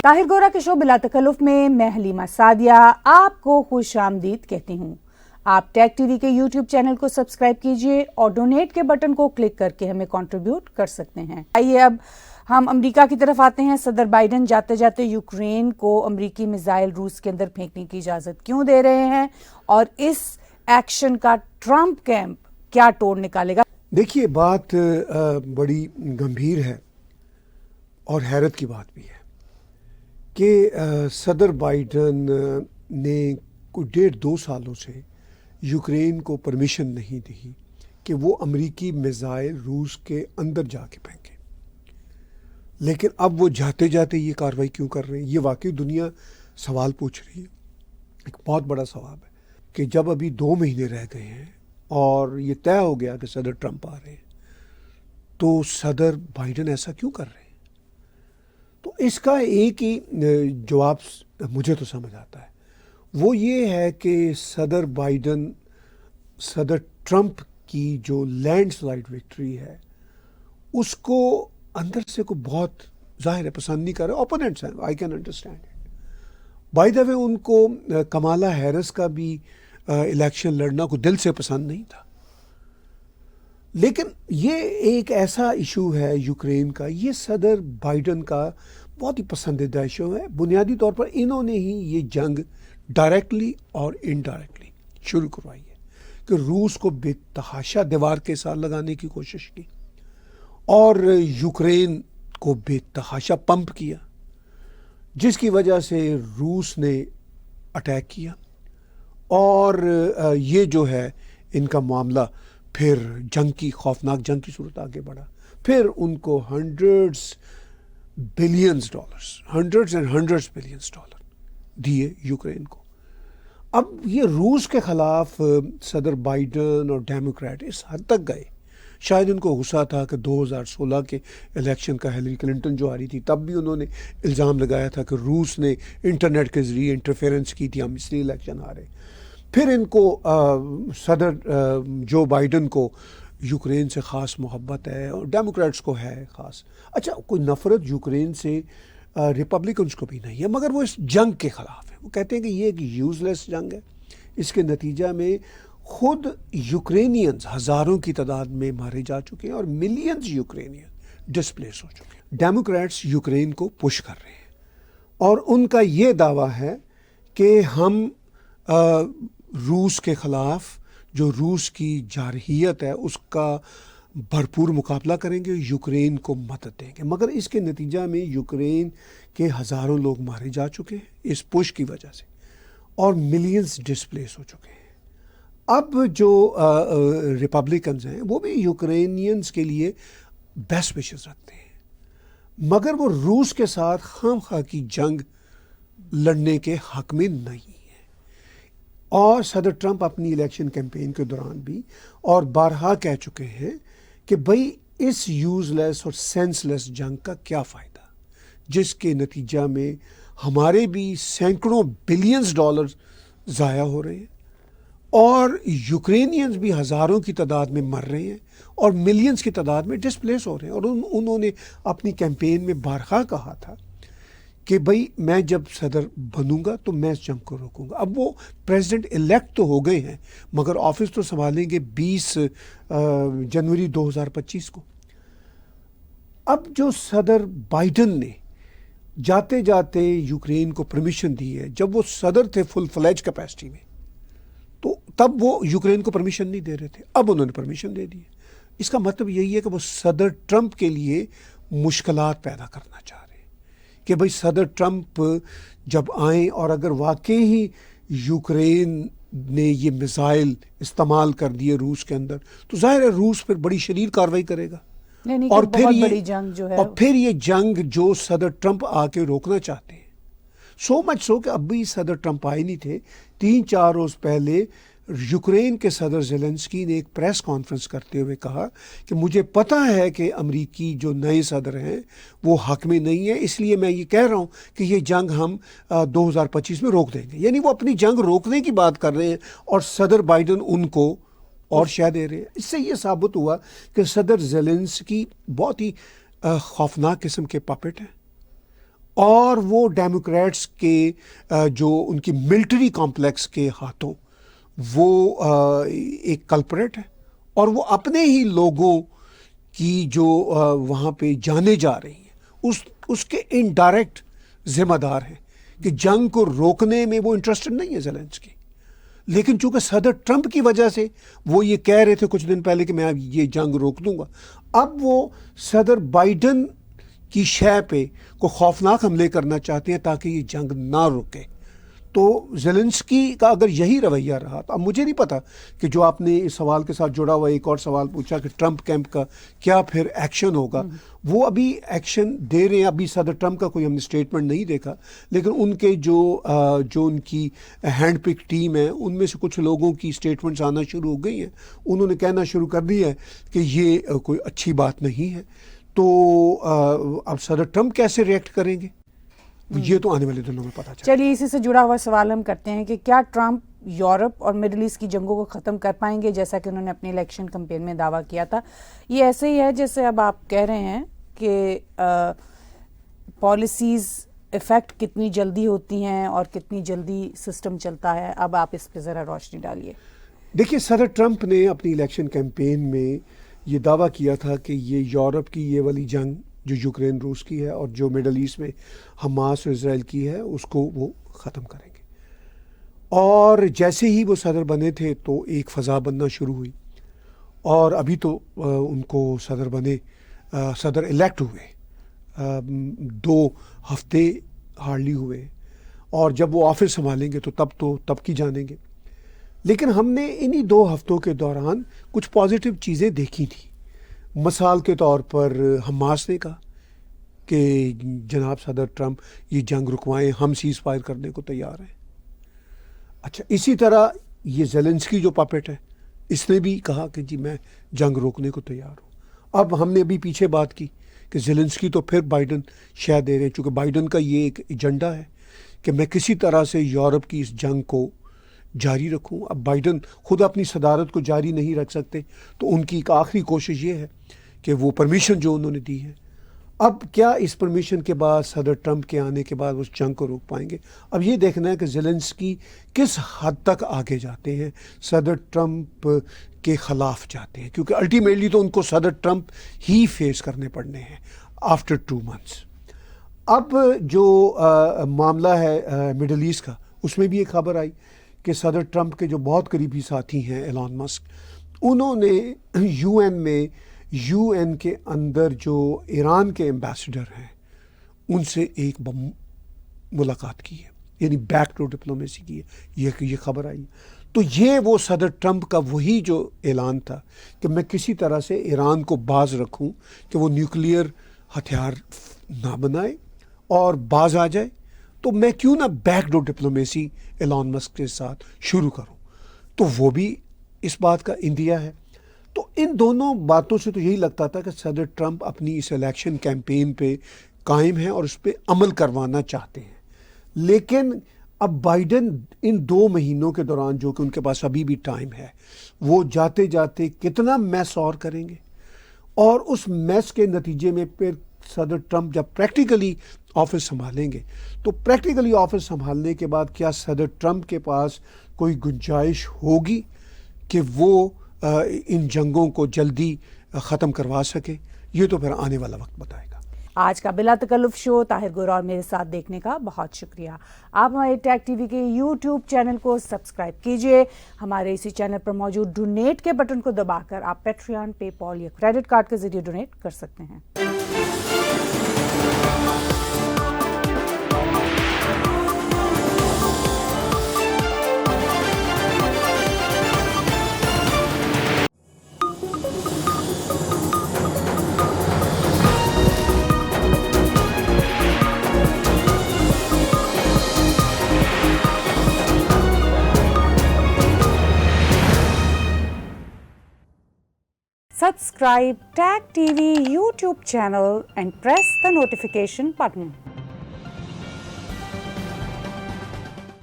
طاہر گورا کے شو بلا تکلف میں میں حلیمہ سعدیہ آپ کو خوش آمدید کہتی ہوں۔ آپ ٹیک ٹی وی کے یوٹیوب چینل کو سبسکرائب کیجئے اور ڈونیٹ کے بٹن کو کلک کر کے ہمیں کنٹریبیوٹ کر سکتے ہیں۔ آئیے اب ہم امریکہ کی طرف آتے ہیں۔ صدر بائیڈن جاتے جاتے یوکرین کو امریکی میزائل روس کے اندر پھینکنے کی اجازت کیوں دے رہے ہیں اور اس ایکشن کا ٹرمپ کیمپ کیا توڑ نکالے گا؟ دیکھیے، بات بڑی گمبھیر ہے اور حیرت کی بات بھی ہے کہ صدر بائیڈن نے کوئی 1.5-2 سالوں سے یوکرین کو پرمیشن نہیں دی کہ وہ امریکی میزائل روس کے اندر جا کے پھینکے، لیکن اب وہ جاتے جاتے یہ کارروائی کیوں کر رہے ہیں؟ یہ واقعی دنیا سوال پوچھ رہی ہے۔ ایک بہت بڑا سوال ہے کہ جب ابھی 2 مہینے رہ گئے ہیں اور یہ طے ہو گیا کہ صدر ٹرمپ آ رہے ہیں، تو صدر بائیڈن ایسا کیوں کر رہے ہیں؟ تو اس کا ایک ہی جواب مجھے تو سمجھ آتا ہے، وہ یہ ہے کہ صدر بائیڈن صدر ٹرمپ کی جو لینڈ سلائڈ وکٹری ہے اس کو اندر سے کو بہت ظاہر ہے پسند نہیں کر رہے۔ اوپوننٹس ہیں، I can understand it. By the way ان کو کمالا ہیرس کا بھی الیکشن لڑنا کو دل سے پسند نہیں تھا، لیکن یہ ایک ایسا ایشو ہے یوکرین کا، یہ صدر بائیڈن کا بہت ہی پسندیدہ ایشو ہے۔ بنیادی طور پر انہوں نے ہی یہ جنگ ڈائریکٹلی اور انڈائریکٹلی شروع کروائی ہے کہ روس کو بے تحاشا دیوار کے ساتھ لگانے کی کوشش کی اور یوکرین کو بے تحاشا پمپ کیا، جس کی وجہ سے روس نے اٹیک کیا اور یہ جو ہے ان کا معاملہ پھر جنگ کی خوفناک جنگ کی صورت آگے بڑھا۔ پھر ان کو ہنڈرڈز بلینز ڈالر دیے یوکرین کو۔ اب یہ روس کے خلاف صدر بائیڈن اور ڈیموکریٹ اس حد تک گئے، شاید ان کو غصہ تھا کہ 2016 کے الیکشن کا ہیلری کلنٹن جو آ رہی تھی تب بھی انہوں نے الزام لگایا تھا کہ روس نے انٹرنیٹ کے ذریعے انٹرفیرنس کی تھی، ہم اس لیے الیکشن ہارے۔ پھر ان کو صدر جو بائیڈن کو یوکرین سے خاص محبت ہے اور ڈیموکریٹس کو ہے خاص، اچھا کوئی نفرت یوکرین سے ریپبلکنس کو بھی نہیں ہے، مگر وہ اس جنگ کے خلاف ہے۔ وہ کہتے ہیں کہ یہ ایک یوز لیس جنگ ہے، اس کے نتیجہ میں خود یوکرینینز ہزاروں کی تعداد میں مارے جا چکے ہیں اور ملینز یوکرینین ڈسپلیس ہو چکے ہیں۔ ڈیموکریٹس یوکرین کو پش کر رہے ہیں اور ان کا یہ دعویٰ ہے کہ ہم روس کے خلاف جو روس کی جارحیت ہے اس کا بھرپور مقابلہ کریں گے، یوکرین کو مدد دیں گے، مگر اس کے نتیجہ میں یوکرین کے ہزاروں لوگ مارے جا چکے ہیں اس پش کی وجہ سے اور ملینز ڈسپلیس ہو چکے ہیں۔ اب جو ریپبلکنز ہیں وہ بھی یوکرینینز کے لیے بیسٹ وشز رکھتے ہیں، مگر وہ روس کے ساتھ خام خواہ کی جنگ لڑنے کے حق میں نہیں ہیں۔ اور صدر ٹرمپ اپنی الیکشن کیمپین کے دوران بھی اور بارہا کہہ چکے ہیں کہ بھئی اس یوز لیس اور سینس لیس جنگ کا کیا فائدہ، جس کے نتیجہ میں ہمارے بھی سینکڑوں بلینز ڈالر ضائع ہو رہے ہیں اور یوکرینینز بھی ہزاروں کی تعداد میں مر رہے ہیں اور ملینز کی تعداد میں ڈسپلیس ہو رہے ہیں۔ اور انہوں نے اپنی کیمپین میں بارہا کہا تھا کہ بھئی میں جب صدر بنوں گا تو میں اس جنگ کو روکوں گا۔ اب وہ پریزیڈنٹ الیکٹ تو ہو گئے ہیں مگر آفس تو سنبھالیں گے 20 جنوری 2025 کو۔ اب جو صدر بائیڈن نے جاتے جاتے یوکرین کو پرمیشن دی ہے، جب وہ صدر تھے فل فلیج کیپیسٹی میں تو تب وہ یوکرین کو پرمیشن نہیں دے رہے تھے، اب انہوں نے پرمیشن دے دی ہے۔ اس کا مطلب یہی ہے کہ وہ صدر ٹرمپ کے لیے مشکلات پیدا کرنا چاہ رہے ہیں کہ بھئی صدر ٹرمپ جب آئیں اور اگر واقعی ہی یوکرین نے یہ میزائل استعمال کر دیے روس کے اندر تو ظاہر ہے روس پھر بڑی شدید کارروائی کرے گا، اور پھر یہ جنگ جو صدر ٹرمپ آ کے روکنا چاہتے ہیں، سو مچ سو کہ اب بھی صدر ٹرمپ آئے نہیں تھے، 3-4 روز پہلے یوکرین کے صدر زیلنسکی نے ایک پریس کانفرنس کرتے ہوئے کہا کہ مجھے پتہ ہے کہ امریکی جو نئے صدر ہیں وہ حق میں نہیں ہے، اس لیے میں یہ کہہ رہا ہوں کہ یہ جنگ ہم 2025 میں روک دیں گے۔ یعنی وہ اپنی جنگ روکنے کی بات کر رہے ہیں اور صدر بائیڈن ان کو اور شے دے رہے ہیں۔ اس سے یہ ثابت ہوا کہ صدر زیلنسکی بہت ہی خوفناک قسم کے پپٹ ہیں اور وہ ڈیموکریٹس کے جو ان کی ملٹری کمپلیکس کے ہاتھوں وہ ایک کلپریٹ ہے، اور وہ اپنے ہی لوگوں کی جو وہاں پہ جانے جا رہی ہیں اس کے انڈائریکٹ ذمہ دار ہیں کہ جنگ کو روکنے میں وہ انٹرسٹڈ نہیں ہے زیلنسکی، لیکن چونکہ صدر ٹرمپ کی وجہ سے وہ یہ کہہ رہے تھے کچھ دن پہلے کہ میں یہ جنگ روک دوں گا، اب وہ صدر بائیڈن کی شے پہ کو خوفناک حملے کرنا چاہتے ہیں تاکہ یہ جنگ نہ رکے۔ تو زیلنسکی کا اگر یہی رویہ رہا تو اب مجھے نہیں پتا کہ جو آپ نے اس سوال کے ساتھ جڑا ہوا ایک اور سوال پوچھا کہ ٹرمپ کیمپ کا کیا پھر ایکشن ہوگا، وہ ابھی ایکشن دے رہے ہیں، ابھی صدر ٹرمپ کا کوئی ہم نے اسٹیٹمنٹ نہیں دیکھا، لیکن ان کے جو ان کی ہینڈ پک ٹیم ہے ان میں سے کچھ لوگوں کی اسٹیٹمنٹس آنا شروع ہو گئی ہیں، انہوں نے کہنا شروع کر دیا ہے کہ یہ کوئی اچھی بات نہیں ہے۔ تو اب صدر ٹرمپ کیسے ریئیکٹ کریں گے یہ تو آنے والے دنوں میں پتہ چلے۔ چلیے اسی سے جڑا ہوا سوال ہم کرتے ہیں کہ کیا ٹرمپ یورپ اور مڈل ایسٹ کی جنگوں کو ختم کر پائیں گے جیسا کہ انہوں نے اپنے الیکشن کمپین میں دعویٰ کیا تھا؟ یہ ایسے ہی ہے جیسے اب آپ کہہ رہے ہیں کہ پالیسیز افیکٹ کتنی جلدی ہوتی ہیں اور کتنی جلدی سسٹم چلتا ہے، اب آپ اس پہ ذرا روشنی ڈالیے۔ دیکھیے صدر ٹرمپ نے اپنی الیکشن کیمپین میں یہ دعویٰ کیا تھا کہ یہ یورپ کی یہ والی جنگ جو یوکرین روس کی ہے اور جو مڈل ایسٹ میں حماس اور اسرائیل کی ہے اس کو وہ ختم کریں گے، اور جیسے ہی وہ صدر بنے تھے تو ایک فضا بننا شروع ہوئی، اور ابھی تو ان کو صدر الیکٹ ہوئے 2 ہفتے ہارڈلی ہوئے، اور جب وہ آفس سنبھالیں گے تو تب کی جانیں گے۔ لیکن ہم نے انہی 2 ہفتوں کے دوران کچھ پازیٹیو چیزیں دیکھی تھیں۔ مثال کے طور پر حماس نے کہا کہ جناب صدر ٹرمپ یہ جنگ رکوائیں، ہم سیز فائر کرنے کو تیار ہیں۔ اچھا، اسی طرح یہ زیلنسکی جو پاپٹ ہے اس نے بھی کہا کہ جی میں جنگ روکنے کو تیار ہوں۔ اب ہم نے ابھی پیچھے بات کی کہ زیلنسکی تو پھر بائیڈن شہ دے رہے ہیں، چونکہ بائیڈن کا یہ ایک ایجنڈا ہے کہ میں کسی طرح سے یورپ کی اس جنگ کو جاری رکھوں۔ اب بائیڈن خود اپنی صدارت کو جاری نہیں رکھ سکتے تو ان کی ایک آخری کوشش یہ ہے کہ وہ پرمیشن جو انہوں نے دی ہے، اب کیا اس پرمیشن کے بعد صدر ٹرمپ کے آنے کے بعد اس جنگ کو روک پائیں گے؟ اب یہ دیکھنا ہے کہ زیلنسکی کس حد تک آگے جاتے ہیں، صدر ٹرمپ کے خلاف جاتے ہیں، کیونکہ الٹیمیٹلی تو ان کو صدر ٹرمپ ہی فیس کرنے پڑنے ہیں آفٹر 2 months۔ اب جو معاملہ ہے مڈل ایسٹ کا، اس میں بھی ایک خبر آئی کہ صدر ٹرمپ کے جو بہت قریبی ساتھی ہیں ایلان مسک، انہوں نے یو این کے اندر جو ایران کے ایمبیسڈر ہیں ان سے ایک ملاقات کی ہے، یعنی بیک ڈور ڈپلومیسی کی ہے، یہ خبر آئی۔ تو یہ وہ صدر ٹرمپ کا وہی جو اعلان تھا کہ میں کسی طرح سے ایران کو باز رکھوں کہ وہ نیوکلیئر ہتھیار نہ بنائے اور باز آ جائے، تو میں کیوں نہ بیک ڈور ڈپلومیسی ایلان مسک کے ساتھ شروع کروں۔ تو وہ بھی اس بات کا اندیا ہے۔ تو ان دونوں باتوں سے تو یہی لگتا تھا کہ صدر ٹرمپ اپنی اس الیکشن کیمپین پہ قائم ہیں اور اس پہ عمل کروانا چاہتے ہیں، لیکن اب بائیڈن ان 2 مہینوں کے دوران جو کہ ان کے پاس ابھی بھی ٹائم ہے، وہ جاتے جاتے کتنا میس اور کریں گے، اور اس میس کے نتیجے میں پھر صدر ٹرمپ جب پریکٹیکلی آفس سنبھالیں گے تو پریکٹیکلی آفس سنبھالنے کے بعد کیا صدر ٹرمپ کے پاس کوئی گنجائش ہوگی کہ وہ ان جنگوں کو جلدی ختم کروا سکے؟ یہ تو پھر آنے والا وقت بتائے گا۔ آج کا بلا تکلف شو طاہر گورا اور میرے ساتھ دیکھنے کا بہت شکریہ۔ آپ ہمارے ٹیک ٹی وی کے یوٹیوب چینل کو سبسکرائب کیجئے، ہمارے اسی چینل پر موجود ڈونیٹ کے بٹن کو دبا کر آپ پیٹریون، پے پال یا کریڈٹ کارڈ کے ذریعے ڈونیٹ کر سکتے ہیں۔ Subscribe Tag TV YouTube channel and press the notification button.